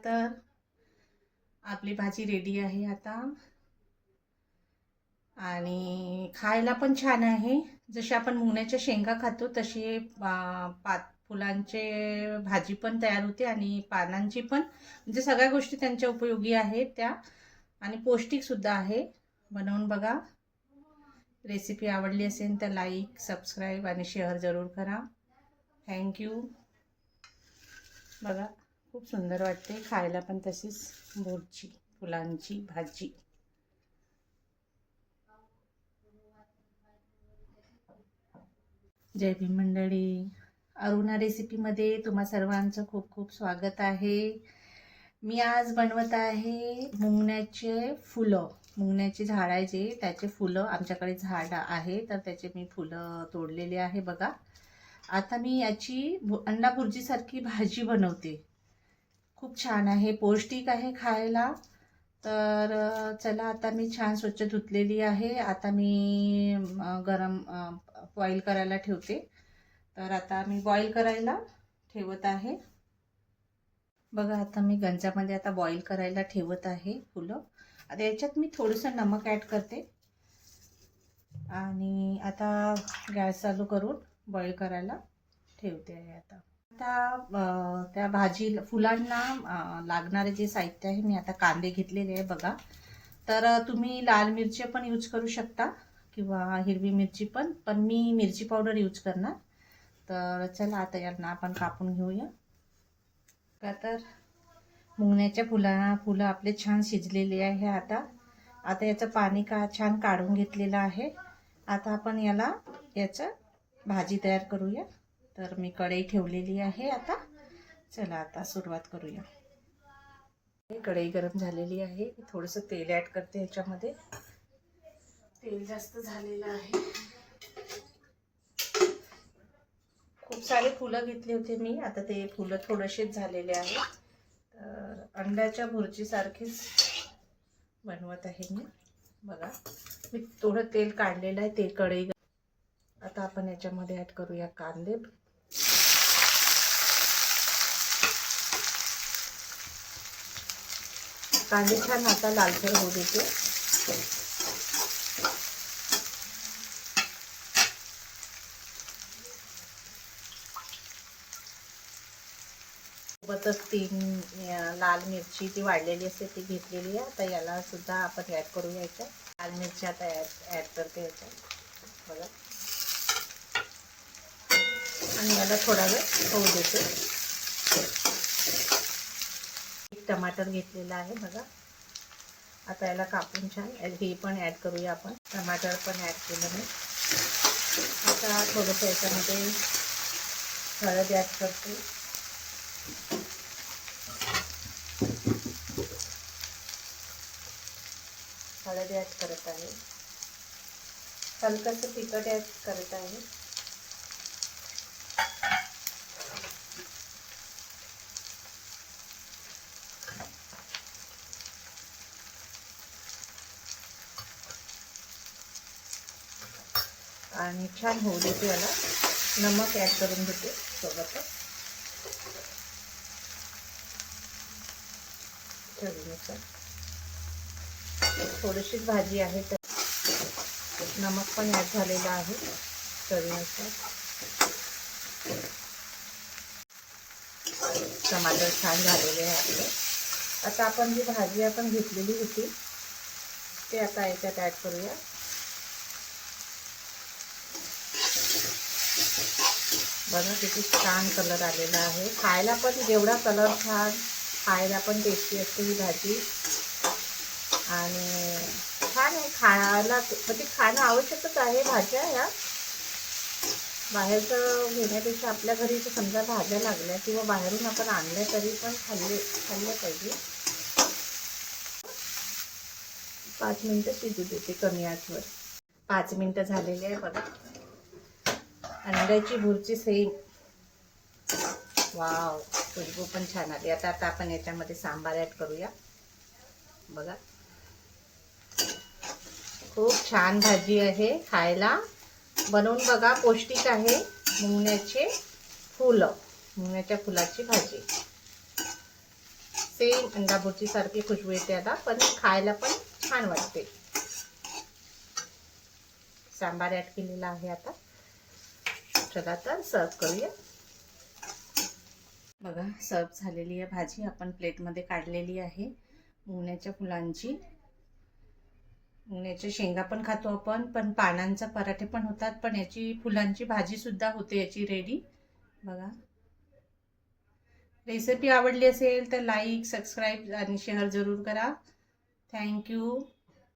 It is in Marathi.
तर आपली भाजी रेडी आहे आता आणि खायला पण छान आहे. जशी आपण मुंगण्याच्या शेंगा खातो तशी फुलांचे भाजी पण तयार होते आणि पानांची पण, म्हणजे सगळ्या गोष्टी त्यांच्या उपयोगी आहेत त्या आणि पौष्टिक सुद्धा आहे. बनवून बघा. रेसिपी आवडली असेल तर लाईक, सबस्क्राईब आणि शेअर जरूर करा. थँक्यू. बघा, खूप सुंदर वाटते खायला पण तशीच बोरची फुलांची भाजी. जय भीम मंडळी. अरुणा रेसिपीमध्ये तुम्हा सर्वांचं खूप खूप स्वागत आहे. मी आज बनवत आहे मुंगण्याचे फुलं. मुंगण्याचे झाड आहे जे, त्याचे फुलं आमच्याकडे झाड आहे तर त्याचे मी फुलं तोडलेले आहे. बघा, आता मी याची अंडा भुर्जीसारखी भाजी बनवते. खूप छान आहे, पौष्टिक आहे खायला. तर चला, आता मी छान स्वच्छ धुतलेली आहे. आता मी गरम बॉईल करायला ठेवते. तर आता मी बॉईल करायला ठेवत आहे. बघा, आता मी गंजामध्ये आता बॉईल करायला ठेवत आहे फुलं. आता याच्यात मी थोडंसं नमक ॲड करते आणि आता गॅस चालू करून बॉईल करायला ठेवते आहे. आता त्या भाजी फुलांना लागणारे जे साहित्य आहे, मी आता कांदे घेतलेले आहे. बघा, तर तुम्ही लाल मिरची पण यूज करू शकता किंवा हिरवी मिरची पण मी मिरची पावडर यूज करणार. तर चला, आता यांना आपण कापून घेऊया. का तर मुंगण्याच्या फुलं आपले छान शिजलेले आहे. आता याचं पाणी छान काढून घेतलेलं आहे. आता आपण याचं भाजी तयार करूया. तर मी कढई ठेवलेली आहे. आता चला, आता सुरुवात करूया. कढई गरम झालेली आहे. मी थोडंसं तेल ॲड करते याच्यामध्ये. तेल जास्त झालेलं आहे. खूप सारे फुलं घेतले होते मी. आता ते फुलं थोडेसेच झालेले आहेत. तर अंड्याच्या भुर्जीसारखीच बनवत आहे मी. बघा, मी थोडं तेल काढलेलं आहे. ते कढई. आता आपण याच्यामध्ये ॲड करूया कांदे. कांदे छान आता लालसर होऊ देते. सोबतच 3 लाल मिरची ती वाढलेली असते ती घेतलेली आहे. आता याला सुद्धा आपण ॲड करूया. याच्यात लाल मिरची आता ॲड करते याच्यात. बघा, आणि याला थोडा वेळ होऊ देते. एक टमाटर घेतलेला आहे. बघा, आता याला कापून छान हे पण ॲड करूया आपण. टमाटर पण ॲड केलं मी. आता थोडंसं याच्यामध्ये हळद ॲड करते. हळद ॲड करत आहे. हलकंसं तिखट ॲड करत आहे. आणि छान होऊ देते. याला नमक ॲड करून घेते सोबतच चवीनुसार. थोडीशीच भाजी आहे तर नमक पण ॲड झालेलं आहे चवीनुसार. टमाटर छान झालेले आहे आपले. आता आपण जी भाजी आपण घेतलेली होती ते आता याच्यात ॲड करूया. बघा, किती छान कलर आलेला आहे. खायला पण जेवढा कलर छान, खायला पण टेस्टी असते ही भाजी. आणि छान आहे खायला, म्हणजे खाणं आवश्यकच आहे भाज्या. या बाहेरचं घेण्यापेक्षा आपल्या घरी समजा भाज्या लागल्या किंवा बाहेरून आपण आणल्या तरी पण खाल्ले पाहिजे. 5 मिनिटं शिजू देते कमी आचवर. 5 मिनिटं झालेली आहे. बघा, अंड्याची भुर्जी सेम. वाव, खुशबू पण छान आली. आता आपण याच्यामध्ये सांबार ॲड करूया. बघा, खूप छान भाजी आहे खायला. बनवून बघा, पौष्टिक आहे. मुंगण्याचे फुलं, मुंगण्याच्या फुलाची भाजी. सेम अंडा भुर्जी सारखी खुशबू येते आता, पण खायला पण छान वाटते. सांबार ऍड केलेला आहे आता. चला तर सर्व करूया. बघा सर्व झालेली आहे भाजी, आपण प्लेटमध्ये काढलेली आहे. मुंगण्याच्या फुलांची, मुंगण्याच्या शेंगा पण खातो आपण, पण पानांचा पराठे पण होतात, पण याची फुलांची भाजी सुद्धा होते याची रेडी. बघा रेसिपी आवडली असेल तर लाईक, सबस्क्राईब आणि शेअर जरूर करा. थँक्यू.